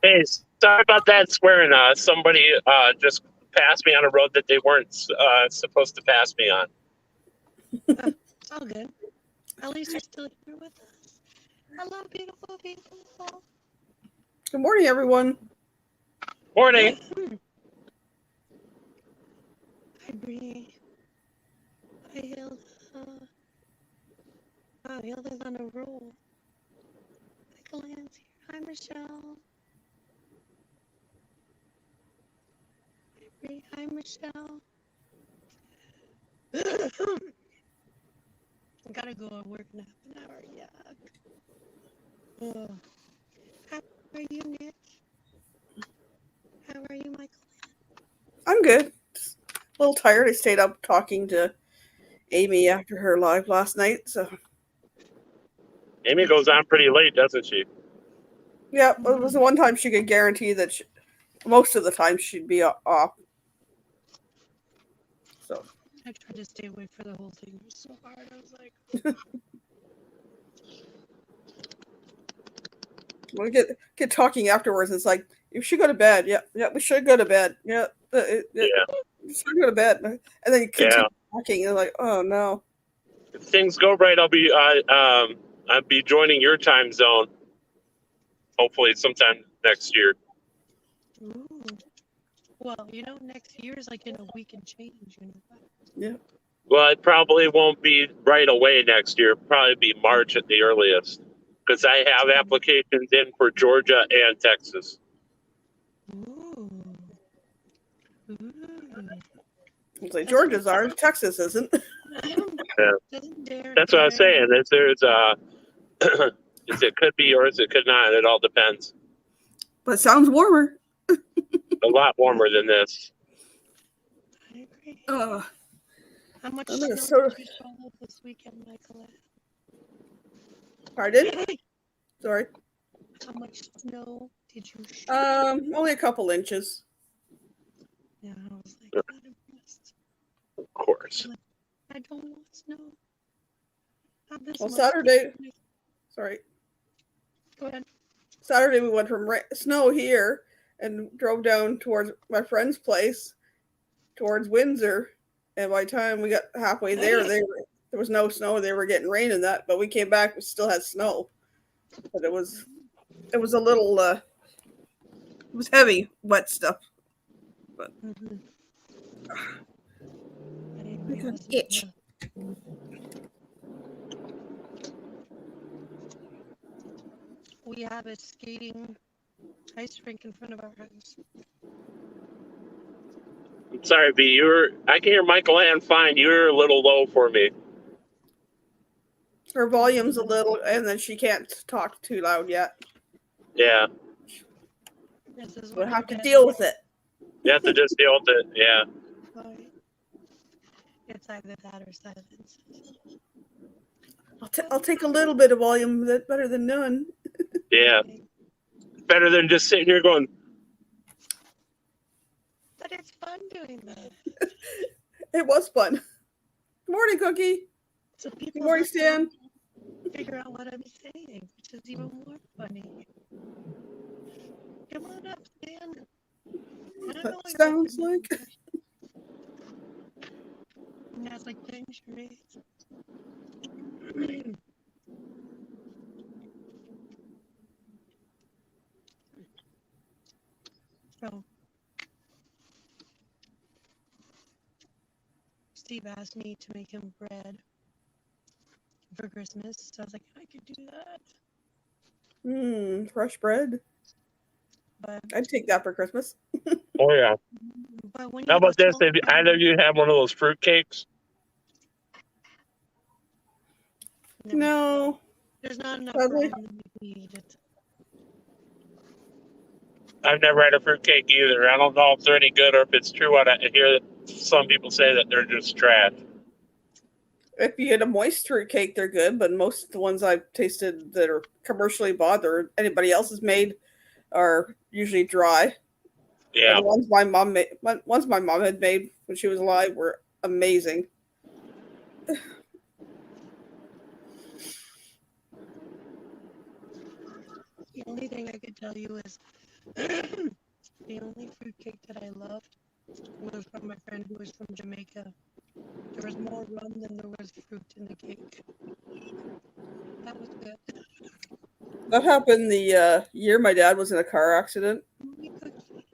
Hey, sorry about that swearing. Somebody just passed me on a road that they weren't supposed to pass me on. It's all good. At least you're still here with us. Hello, beautiful people. Good morning, everyone. Morning. Hi, Bree. Hi, Hilda. Wow, Hilda's on a roll. Michaelanne's here. Hi, Michelle. Hi, Bree. Hi, Michelle. I gotta go and work in half an hour. Yuck. How are you, Nick? How are you, Michaelanne? I'm good. Just a little tired. I stayed up talking to Amy after her live last night. So, Amy goes on pretty late, doesn't she? yeah, it was the one time she could guarantee that most of the time she'd be off. So, I tried to stay away for the whole thing. It was so hard. I was like, we get talking afterwards. It's like, you should go to bed. Yeah, we should go to bed. Yeah, Yeah. we should go to bed. And then you continue talking. And like, oh no. If things go right, I'll be joining your time zone. Hopefully, sometime next year. ooh. Well, next year is like in a week and change. Yeah. Well, it probably won't be right away next year. It'll probably be March at the earliest, because I have applications in for Georgia and Texas. Ooh. Ooh. It's like Georgia's ours, Texas isn't. That's what I was saying. There's is it could be or is it could not. It all depends. But it sounds warmer. A lot warmer than this. I agree. How much I'm snow gonna sort of- did you follow this weekend, Michaelanne? Pardon? Sorry. How much snow did you shoot? Only a couple inches. Yeah, I was like, not impressed. Of course. I don't want snow. Not this Well, much. Saturday. Sorry. Go ahead. Saturday we went from snow here and drove down towards my friend's place, towards Windsor. And by the time we got halfway there, there was no snow. They were getting rain and that, but we came back, we still had snow. But it was a little, it was heavy, wet stuff. But I got an itch. We have a skating ice rink in front of our house. I'm sorry, B. I can hear Michaelanne fine. You're a little low for me. Her volume's a little, and then she can't talk too loud yet. Yeah. We'll have to deal with it. You have to just deal with it. Yeah. It's either that or silence. I'll take a little bit of volume. That's better than none. Yeah. Better than just sitting here going. But it's fun doing that. It was fun. Good morning, Cookie. So Good morning, Stan. Figure out what I'm saying, which is even more funny. Come on up, Stan. That sounds like. That's like playing charades. So, Steve asked me to make him bread for Christmas, so I was like, I could do that. Fresh bread. But I'd take that for Christmas. Oh yeah. But when How about this? If either of you have one of those fruit cakes? No. There's not enough bread to eat it. I've never had a fruit cake either. I don't know if they're any good or if it's true. What I hear some people say that they're just trash. If you get a moist fruit cake, they're good, but most of the ones I've tasted that are commercially bought or anybody else has made are usually dry. Yeah. And the ones my mom had made when she was alive were amazing. The only thing I could tell you is The only fruitcake that I loved was from my friend who was from Jamaica. There was more rum than there was fruit in the cake. That was good. That happened the year my dad was in a car accident. Only cookie.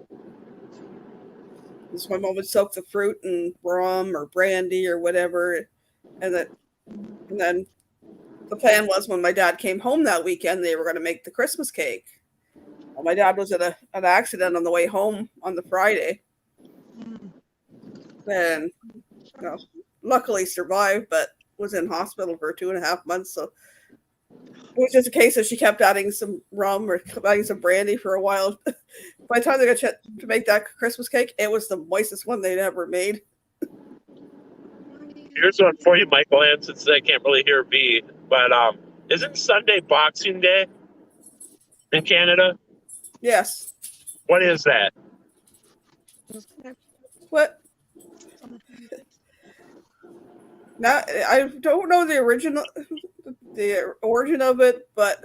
So my mom would soak the fruit in rum or brandy or whatever, and then the plan was when my dad came home that weekend, they were going to make the Christmas cake. Well, my dad was in an accident on the way home on the Friday, and luckily survived, but was in hospital for 2.5 months. So it was just a case that she kept adding some rum or adding some brandy for a while. By the time they got to make that Christmas cake, it was the moistest one they'd ever made. Here's one for you, Michaelanne, since I can't really hear B. But isn't Sunday Boxing Day in Canada? Yes. What is that? What? Now, I don't know the origin of it, but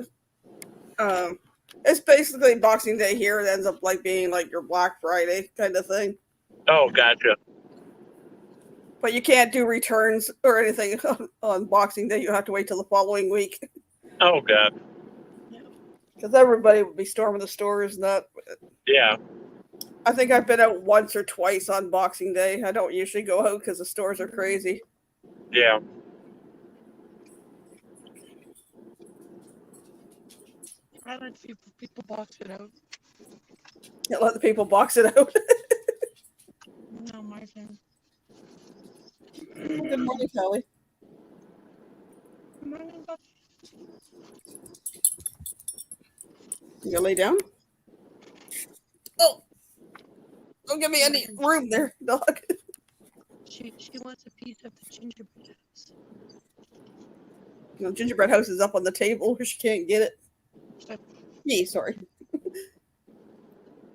it's basically Boxing Day here. It ends up like being like your Black Friday kind of thing. Oh, gotcha. But you can't do returns or anything on Boxing Day. You have to wait till the following week. Oh, God. Because everybody would be storming the stores and that. Yeah. I think I've been out once or twice on Boxing Day. I don't usually go out because the stores are crazy. Yeah. I let people box it out. Can't let the people box it out. No, my thing. Good morning, Kelly. Good morning, Bob. You gonna lay down? Oh, don't give me any room there, dog. She wants a piece of the gingerbread house. The gingerbread house is up on the table where she can't get it. Sorry.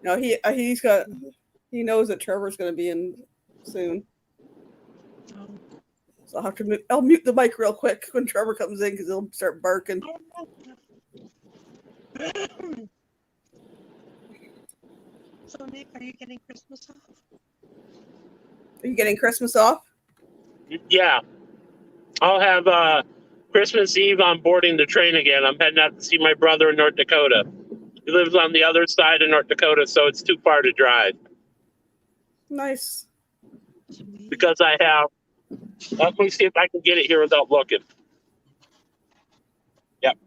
No, he knows that Trevor's gonna be in soon. So I'll have to I'll mute the mic real quick when Trevor comes in because he'll start barking. So Nick, are you getting Christmas off? Are you getting Christmas off? Yeah. I'll have Christmas Eve on boarding the train again. I'm heading out to see my brother in North Dakota. He lives on the other side of North Dakota, so it's too far to drive. Nice. Because I have... Let me see if I can get it here without looking. Yep.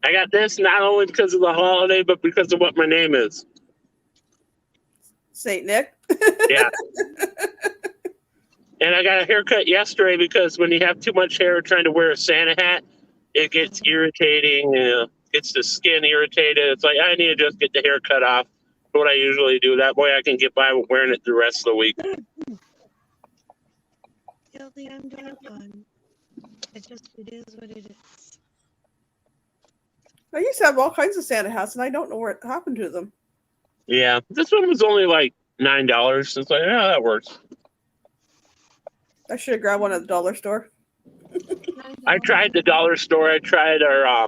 I got this not only because of the holiday, but because of what my name is. Saint Nick? Yeah. And I got a haircut yesterday because when you have too much hair trying to wear a Santa hat, it gets irritating. Gets the skin irritated. It's like, I need to just get the hair cut off. What I usually do. That way I can get by with wearing it the rest of the week. Guilty, I'm doing fun. It is what it is. I used to have all kinds of Santa hats, and I don't know what happened to them. Yeah, this one was only like $9. It's like, yeah, that works. I should have grabbed one at the dollar store. I tried the dollar store. I tried our, I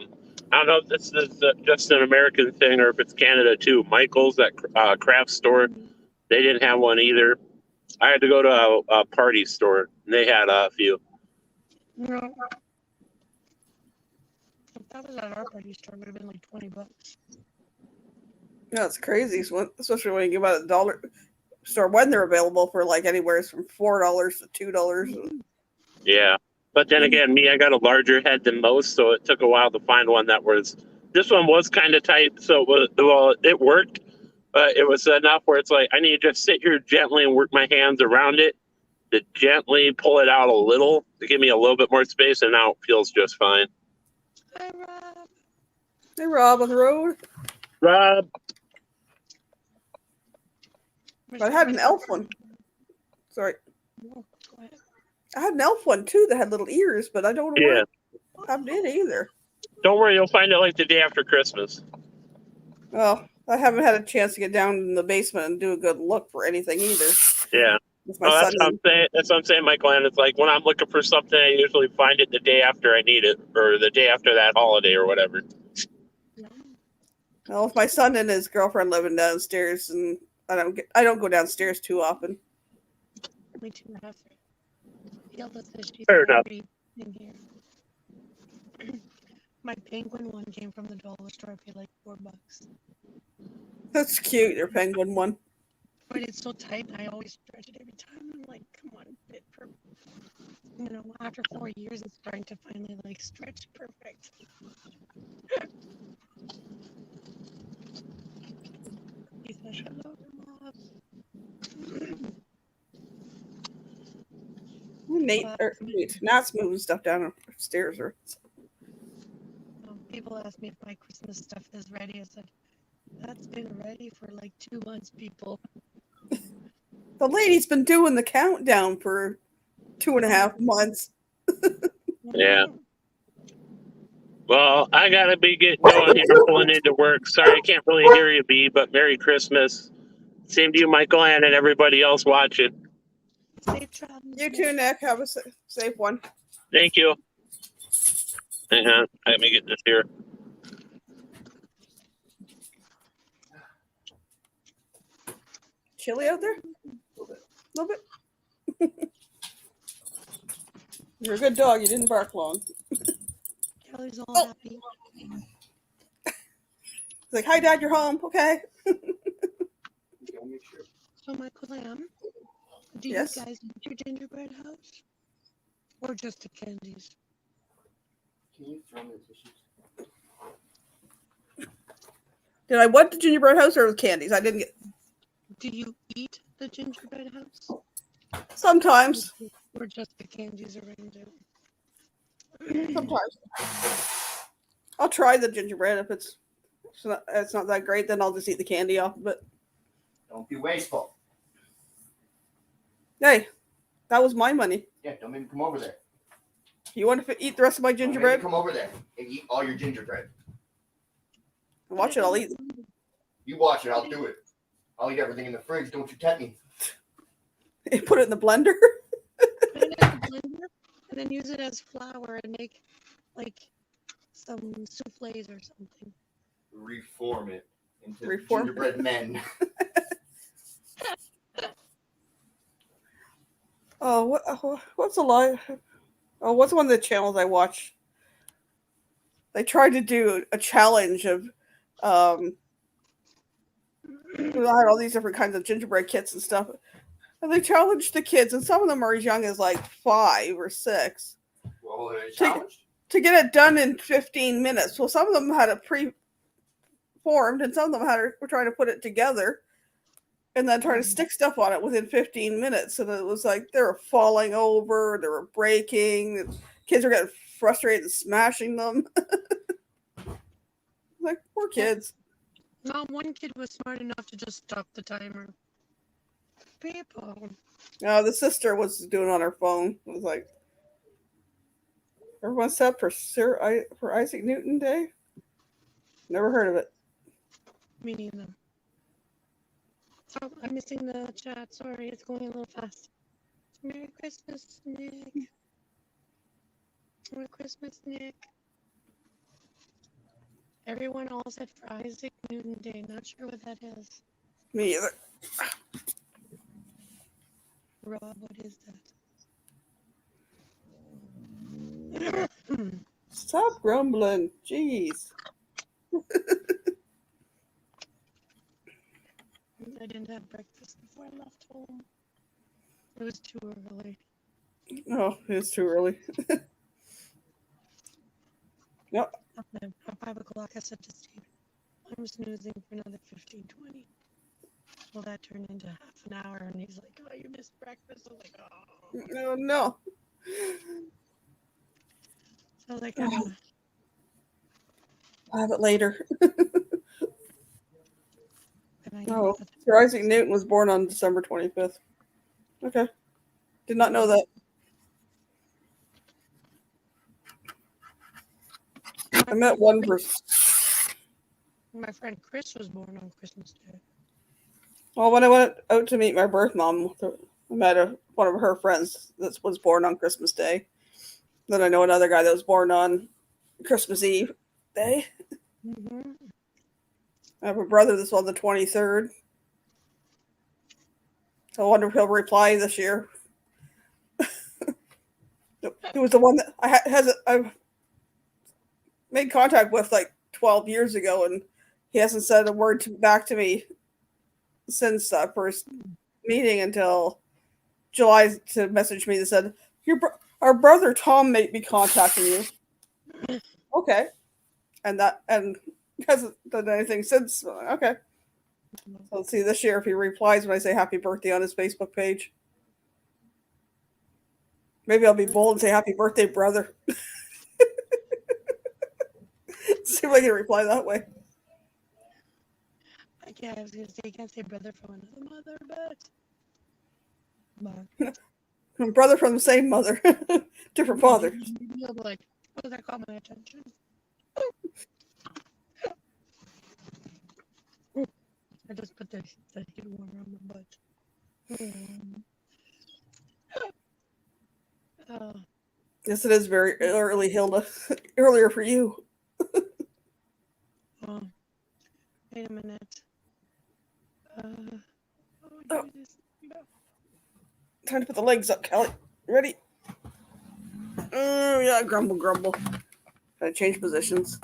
don't know if this is just an American thing or if it's Canada too. Michael's, that craft store, they didn't have one either. I had to go to a party store, and they had a few. No. If that was at our party store, it would have been like $20. Yeah, it's crazy, especially when you get about a dollar store when they're available for like anywhere from $4 to $2. Yeah. But then again, I got a larger head than most, so it took a while to find one that was... This one was kind of tight, so it worked, but it was enough where it's like, I need to just sit here gently and work my hands around it to gently pull it out a little to give me a little bit more space, and now it feels just fine. Hi, Rob. Hey, Rob on the road. Rob. But I had an elf one. Sorry. Oh, go ahead. I had an elf one too that had little ears, but I don't know what happened to it either. Don't worry, you'll find it like the day after Christmas. Well, I haven't had a chance to get down in the basement and do a good look for anything either. Yeah. with my Oh, son. that's what I'm saying. That's what I'm saying, Michaelanne. It's like when I'm looking for something, I usually find it the day after I need it, or the day after that holiday, or whatever. Well, with my son and his girlfriend living downstairs, and I don't go downstairs too often. Me too. I have the eldest says she's Fair enough. hungry in here. My penguin one came from the dollar store. I paid like $4. That's cute, your penguin one. But it's so tight. I always stretch it every time. I'm like, come on, fit for. You know, after 4 years, it's starting to finally like stretch perfect. He says hello, Rob. Nat's moving stuff down upstairs. People ask me if my Christmas stuff is ready. I said, that's been ready for like 2 months, people. The lady's been doing the countdown for 2.5 months. Yeah. Well, I gotta be getting going here, pulling into work. Sorry, I can't really hear you, B. But Merry Christmas. Same to you, Michaelanne, and everybody else watching. Safe travels. You too, Nick. Have a safe one. Thank you. Hang on, let me get this here. Chilly out there? A little bit. You're a good dog. You didn't bark long. Kelly's all happy. It's like, hi, Dad, you're home. Okay. So, Michaelanne, do Yes? you guys eat your gingerbread house? Or just the candies? Can you throw me the tissues? Did I want the gingerbread house or the candies? I didn't get. Do you eat the gingerbread house? Sometimes. Or just the candies around it? Sometimes. I'll try the gingerbread. If it's not that great, then I'll just eat the candy off of it. Don't be wasteful. Hey, that was my money. Yeah, don't make me come over there. You want to eat the rest of my Don't make me gingerbread? come over there and eat all your gingerbread. Watch it. I'll eat. You watch it. I'll do it. I'll eat everything in the fridge. Don't you tempt me. Put it in the blender. Put it in the blender and then use it as flour and make like some souffles or something. Reform it into Reform. gingerbread men. What's a live? Oh, what's one of the channels I watch? They tried to do a challenge of, they had all these different kinds of gingerbread kits and stuff, and they challenged the kids, and some of them are as young as like 5 or 6. Well, they challenged. To get it done in 15 minutes. Well, some of them had it pre-formed, and some of them were trying to put it together, and then trying to stick stuff on it within 15 minutes. And it was like they were falling over, they were breaking, kids were getting frustrated and smashing them. Like, poor kids. Not one kid was smart enough to just stop the timer. People. The sister was doing it on her phone. It was like, everyone set for Isaac Newton Day? Never heard of it. Me neither. Oh, I'm missing the chat. Sorry, it's going a little fast. Merry Christmas, Nick. Merry Christmas, Nick. Everyone all said for Isaac Newton Day. Not sure what that is. Me either. Rob, what is that? Stop grumbling. Jeez. I didn't have breakfast before I left home. It was too early. Oh, it's too early. Yep. At 5 o'clock, I said to Steve, I'm snoozing for another 15-20. Well, that turned into half an hour, and he's like, oh, you missed breakfast. I was like, oh. No. So I was like, I'll have it later. Oh, Sir Isaac Newton was born on December 25th. Okay. Did not know that. I met one person. My friend Chris was born on Christmas Day. Well, when I went out to meet my birth mom I met one of her friends that was born on Christmas Day. Then I know another guy that was born on Christmas Eve day. Mm-hmm. I have a brother that's on the 23rd. So I wonder if he'll reply this year. He was the one that I've made contact with like 12 years ago, and he hasn't said a word back to me since that first meeting until July to message me that said, our brother Tom may be contacting you. Okay. And hasn't done anything since. Okay. So let's see this year if he replies when I say happy birthday on his Facebook page. Maybe I'll be bold and say happy birthday, brother. See if I can reply that way. I was gonna say you can't say brother from another mother, but Brother from the same mother, different father. you'll be like, oh, that caught my attention. I just put the heat warmer on my butt. Yes, it is very early, Hilda. Earlier for you. Wait a minute. Time to put the legs up, Kelly. Ready? Yeah, grumble, grumble. Gotta change positions.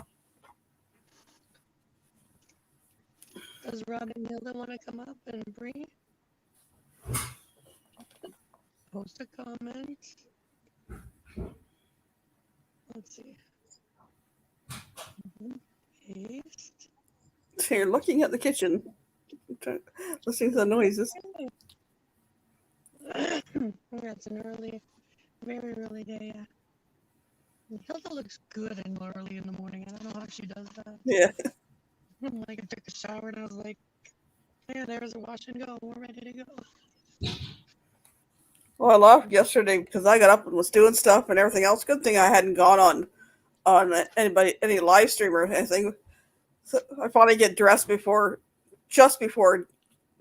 Does Rob and Hilda want to come up and breathe? Post a comment. Let's see. Paste. So you're looking at the kitchen, listening to the noises. It's an very early day. Hilda looks good and early in the morning. I don't know how she does that. Yeah. Like I took a shower and I was like, yeah, there's a wash and go. We're ready to go. Well, I left yesterday because I got up and was doing stuff and everything else. Good thing I hadn't gone on any live stream or anything. So I finally get dressed just before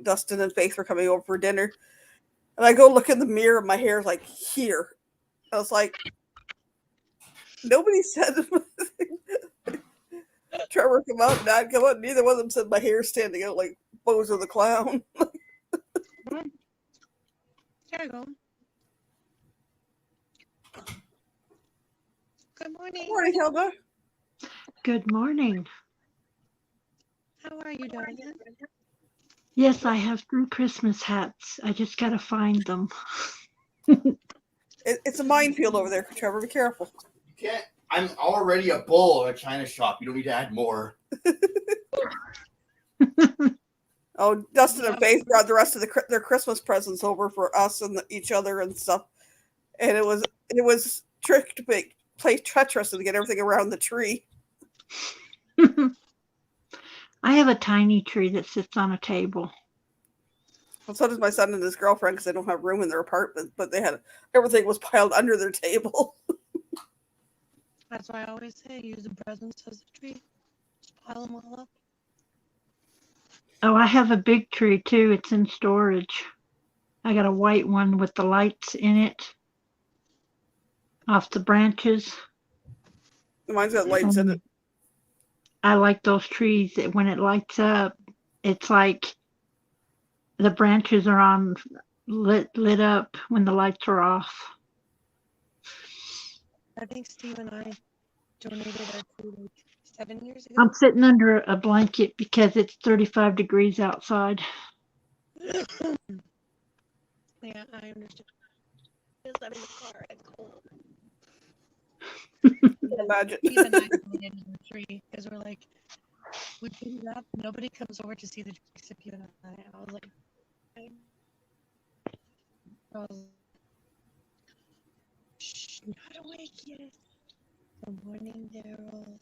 Dustin and Faith were coming over for dinner. And I go look in the mirror and my hair is like here. I was like, nobody said Trevor come out, Dad come out. Neither one of them said my hair's standing out like Bozo the Clown. There you go. Good morning. Good morning, Hilda. Good morning. How are you doing? Yes, I have 3 Christmas hats. I just got to find them. It's a minefield over there, Trevor. Be careful. You can't. I'm already a bull at a China shop. You don't need to add more. Oh, Dustin and Faith brought the rest of their Christmas presents over for us and each other and stuff. And it was trick to play Tetris and to get everything around the tree. I have a tiny tree that sits on a table. Well, so does my son and his girlfriend because they don't have room in their apartment, but everything was piled under their table. That's why I always say use the presents as a tree. Just pile them all up. Oh, I have a big tree too. It's in storage. I got a white one with the lights in it off the branches. Mine's got lights in it. I like those trees that when it lights up, it's like the branches are on lit up when the lights are off. I think Steve and I donated our tree like 7 years ago. I'm sitting under a blanket because it's 35 degrees outside. Yeah, I understand. Because I'm in the car, it's cold. Imagine. Steve and I donated the tree because we're like, we put it up, nobody comes over to see the tree except you and I. I was like, shh, not awake yet. Good morning, Daryl.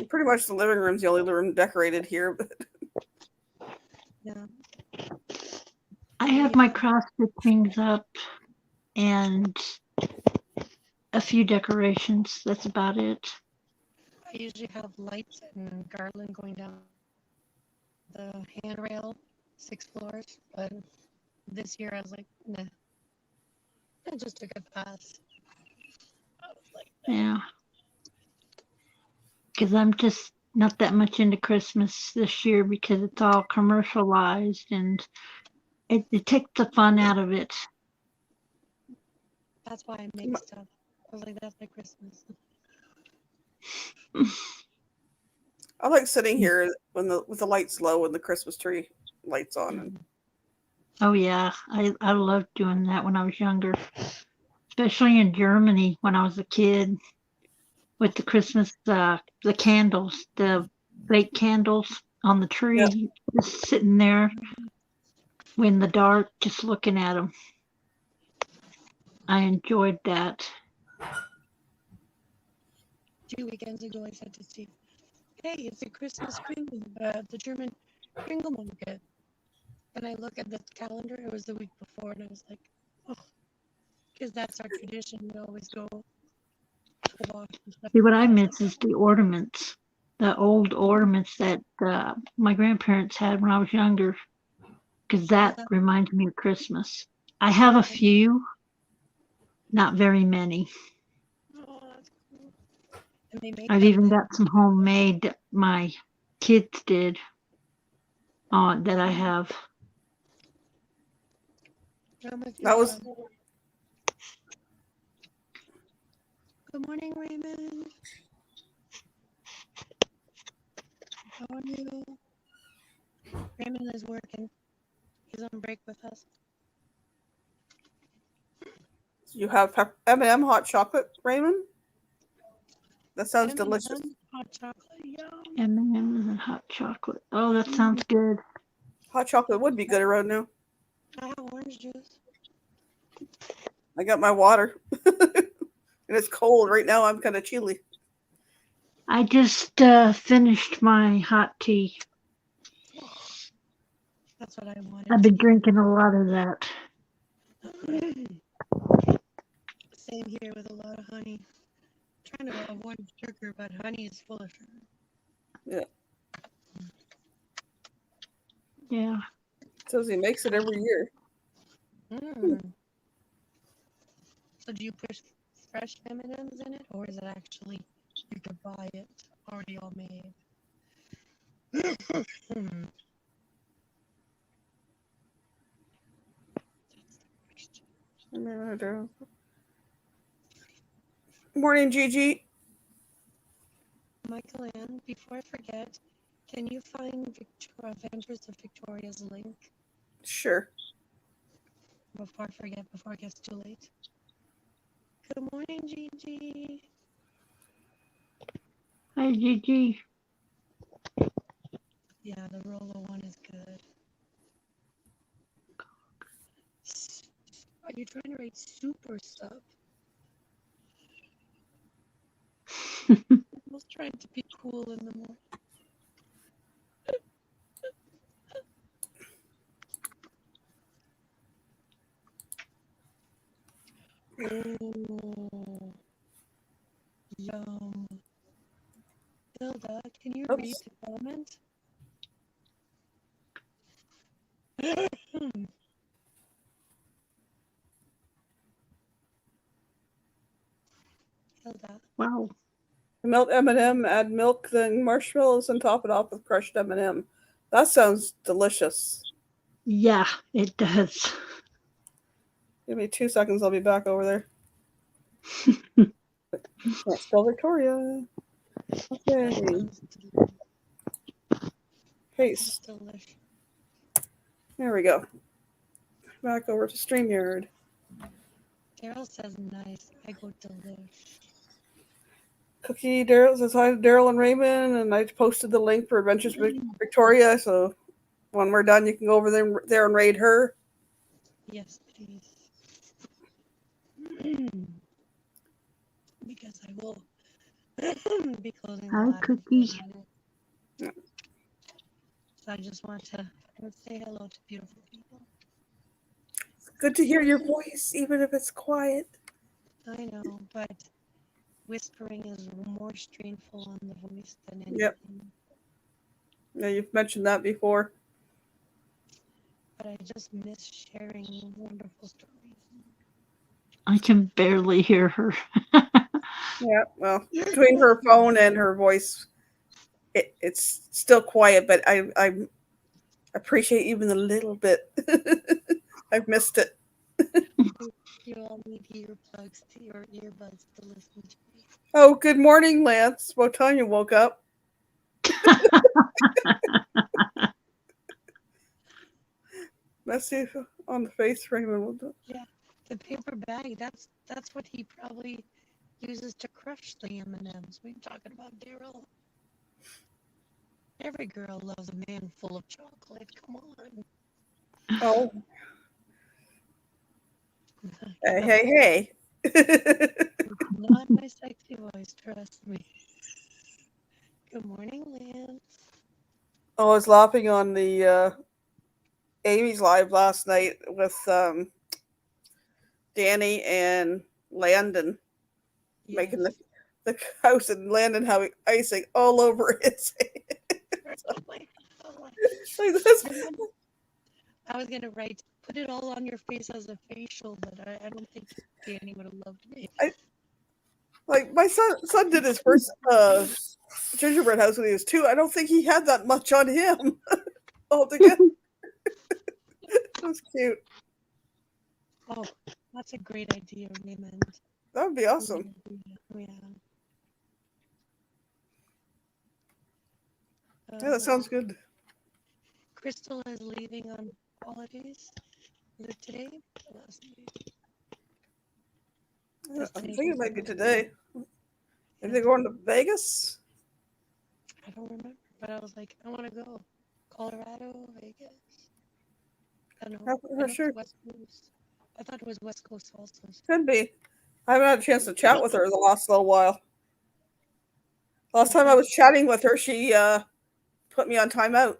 Pretty much the living room's the only room decorated here. But Yeah. I have my cross stitchings up and a few decorations. That's about it. I usually have lights and garland going down the handrail, 6 floors. But this year I was like, nah. I just took a pass. I was like, Yeah. Because I'm just not that much into Christmas this year because it's all commercialized and it takes the fun out of it. that's why I make stuff. I was like, that's my Christmas. I like sitting here with the lights low and the Christmas tree lights on. And Oh yeah, I loved doing that when I was younger, especially in Germany when I was a kid with the Christmas the candles, the fake candles on the tree, just sitting there in the dark, just looking at them. I enjoyed that. 2 weekends ago, I said to Steve, hey, it's a Christmas Kringle, the German Kringle market. And I look at the calendar, it was the week before, and I was like, oh, because that's our tradition. We always go to wash and stuff. See, what I miss is the ornaments, the old ornaments that my grandparents had when I was younger, because that reminds me of Christmas. I have a few, not very many. Oh, that's cool. And they make I've them even like, got some homemade that my kids did that I have. that was good morning, Raymond. How are you? Raymond is working. He's on break with us. you have M&M hot chocolate, Raymond. That sounds delicious. Hot chocolate, yum. M&M's and hot chocolate. Oh, that sounds good. Hot chocolate would be good around now. I have orange juice. I got my water, and it's cold right now. I'm kind of chilly. I just finished my hot tea. That's what I wanted. I've been drinking a lot of that. Same here with a lot of honey. I'm trying to avoid sugar, but honey is full of sugar. Yeah. Yeah. Says he makes it every year. So do you put fresh M&Ms in it, or is it actually you could buy it already all made? Morning, Gigi. Michaelanne, before I forget, can you find Adventures of Victoria's link? Sure. Before I forget, before it gets too late. Good morning, Gigi. Hi, Gigi. Yeah, the Rolo one is good. Are you trying to write super stuff? I was trying to be cool in the morning. Oh, yum. Hilda, can you read the comment? Hilda. Wow. Melt M&M, add milk, then marshmallows, and top it off with crushed M&M. That sounds delicious. Yeah, it does. Give me 2 seconds. I'll be back over there. Can't spell Victoria. Okay. Paste. There we go. Back over to StreamYard. Daryl says nice. I go delish. Cookie Daryl says hi to Daryl and Raymond, and I posted the link for Adventures with Victoria. So when we're done, you can go over there and raid her. Yes, please. Because I will be closing the Hi, live. Cookie. Yeah. So I just want to say hello to beautiful people. It's good to hear your voice, even if it's quiet. I know, but whispering is more strainful on the voice than anything. Yep. Yeah, you've mentioned that before. But I just miss sharing wonderful stories. I can barely hear her. Yeah, well, between her phone and her voice, it's still quiet, but I appreciate even a little bit. I've missed it. You all need earplugs to your earbuds to listen to me. Oh, good morning, Lance. What time you woke up? Messy on the face, Raymond. Yeah, the paper bag. That's what he probably uses to crush the M&Ms. We're talking about Daryl. Every girl loves a man full of chocolate. Come on. Oh, hey. Not my sexy voice, trust me. Good morning, Lance. I was laughing on the Amy's live last night with Danny and Landon making the house, and Landon having icing all over his head. Like this. I was gonna write, put it all on your face as a facial, but I don't think Danny would have loved me. Like my son did his first gingerbread house when he was 2. I don't think he had that much on him altogether. It was cute. Oh, that's a great idea, Raymond. That would be awesome. Yeah. Yeah, that sounds good. Crystal is leaving on holidays. Is it today? Or last night? I think it might be today. Are they going to Vegas? I don't remember, but I was like, I want to go. Colorado, Vegas. I don't know. For sure. West Coast. I thought it was West Coast also. Could be. I haven't had a chance to chat with her the last little while. Last time I was chatting with her, she put me on timeout.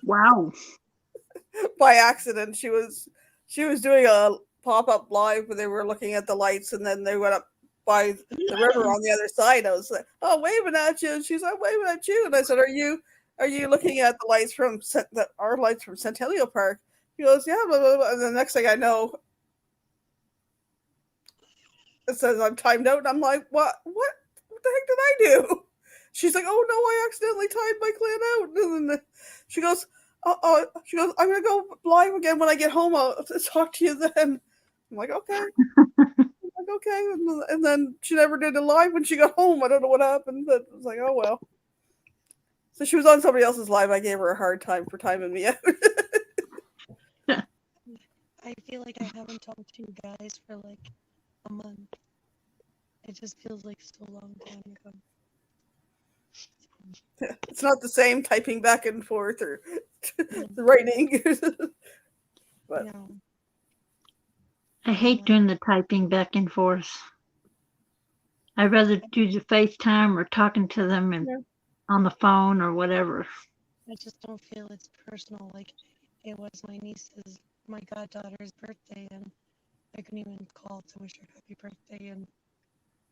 Wow. By accident. She was doing a pop-up live where they were looking at the lights, and then they went up by the river on the other side. I was like, oh, waving at you. And she's like, waving at you. And I said, are you looking at the lights from our lights from Centennial Park? He goes, yeah, blah, blah, blah. And the next thing I know, it says I'm timed out. And I'm like, what the heck did I do? She's like, oh no, I accidentally timed my clan out. And then she goes, she goes, I'm gonna go live again when I get home. I'll talk to you then. I'm like, okay. Okay. And then she never did a live when she got home. I don't know what happened, but I was like, oh well. So she was on somebody else's live. I gave her a hard time for timing me out. I feel like I haven't talked to you guys for like a month. It just feels like so long time ago. It's not the same typing back and forth or the writing. But no. I hate doing the typing back and forth. I'd rather do the FaceTime or talking to them and on the phone or whatever. I just don't feel it's personal. Like it was my goddaughter's birthday, and I couldn't even call to wish her happy birthday, and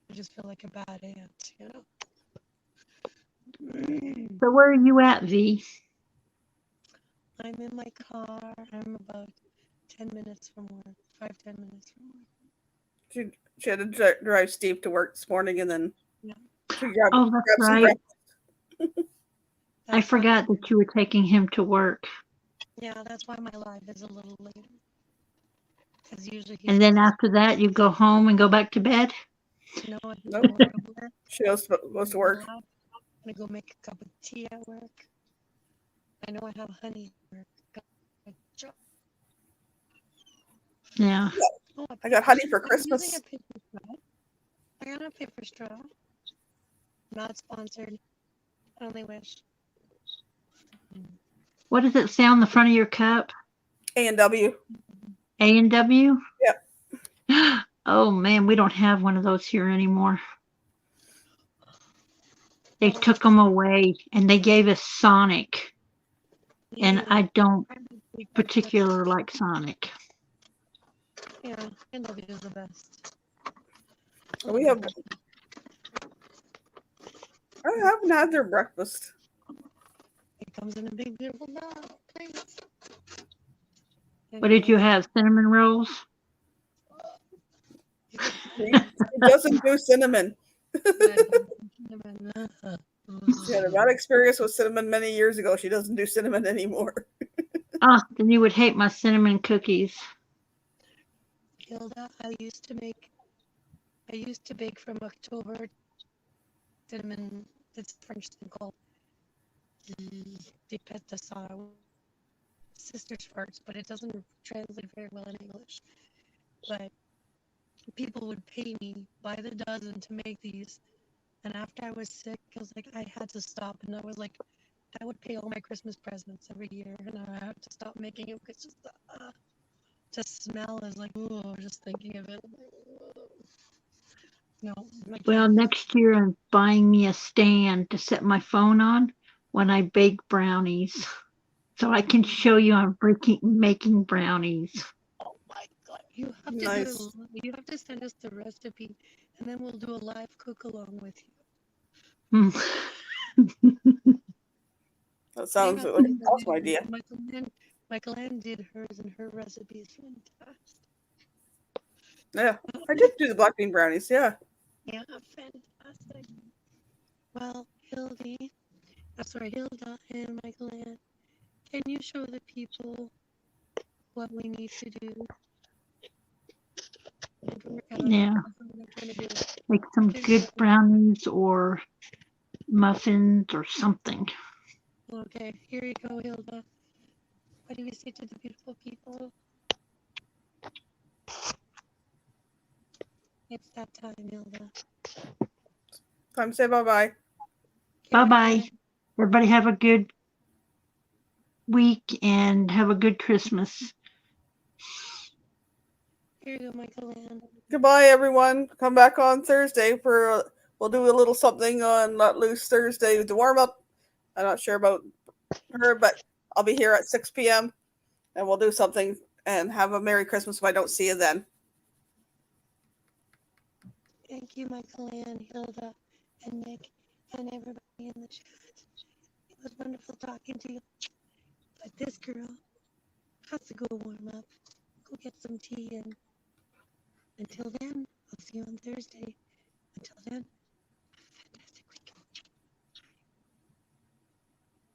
I just feel like a bad aunt, you know? So where are you at, V? I'm in my car. I'm about 10 minutes from work. 5-10 minutes from work. she had to drive Steve to work this morning, and then she grabbed That's some right. breakfast. I forgot that you were taking him to work. Yeah, that's why my live is a little later. Because usually And then after that, you go home and go back to bed? No, I Nope. don't go to work. She goes to work. I'm going to go make a cup of tea at work. I know I have honey at work. Yeah. Oh, I got honey for I'm Christmas. using a paper straw. I got a paper straw. Not sponsored. I only wish. What does it say on the front of your cup? A&W. A&W? Yep. Oh man, we don't have one of those here anymore. They took them away and they gave us Sonic. And I don't particularly like Sonic. Yeah, A&W is the best. I haven't had their breakfast. comes in a big beautiful bag, please. What did you have? Cinnamon rolls? She doesn't do cinnamon. She had a bad experience with cinnamon many years ago. She doesn't do cinnamon anymore. Ah, then you would hate my cinnamon cookies. Hilda, I used to bake from October cinnamon. It's French thing called de pet de sour, sister's farts, but it doesn't translate very well in English. But people would pay me by the dozen to make these, and after I was sick, I was like, I had to stop, and I was like, I would pay all my Christmas presents every year, and I had to stop making it because just smell is like, oh, just thinking of it. No, I Well, can't. next year I'm buying me a stand to set my phone on when I bake brownies. So I can show you I'm making brownies. Oh my God, you have to Nice. you have to send us the recipe, and then we'll do a live cook along with you. Hmm. That sounds like an awesome idea. Michaelanne did hers, and her recipe is fantastic. Yeah, I did do the black bean brownies. Yeah. Yeah, fantastic. Well, Hilda and Michaelanne, can you show the people what we need to do? Yeah, That's what I'm trying to do. make some good brownies or muffins or something. Okay, here you go, Hilda. What do we say to the beautiful people? It's that time, Hilda. Time to say bye-bye. Bye-bye. Everybody have a good week and have a good Christmas. Here you go, Michaelanne. Goodbye, everyone. Come back on Thursday for we'll do a little something on Let Loose Thursday with the warm up. I'm not sure about her, but I'll be here at 6 p.m. and we'll do something and have a Merry Christmas if I don't see you then. Thank you, Michaelanne, Hilda, and Nick, and everybody in the chat. It was wonderful talking to you. But this girl has to go warm up, go get some tea, and until then, I'll see you on Thursday.